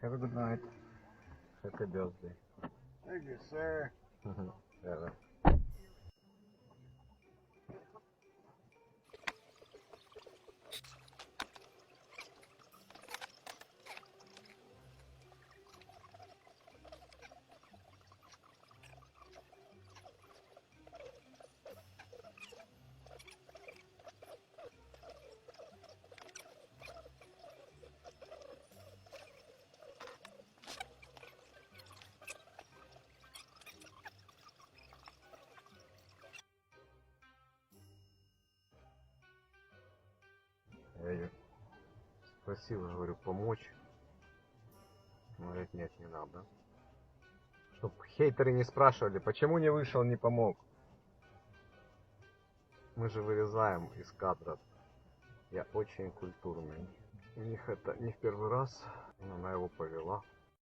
Have a good night. Happy birthday. Thank you, sir. Yeah. Я ее спросил, говорю, помочь. Он говорит, нет, не надо. Чтоб хейтеры не спрашивали, почему не вышел, не помог. Мы же вырезаем из кадра. Я очень культурный. У них это не в первый раз, но она его повела.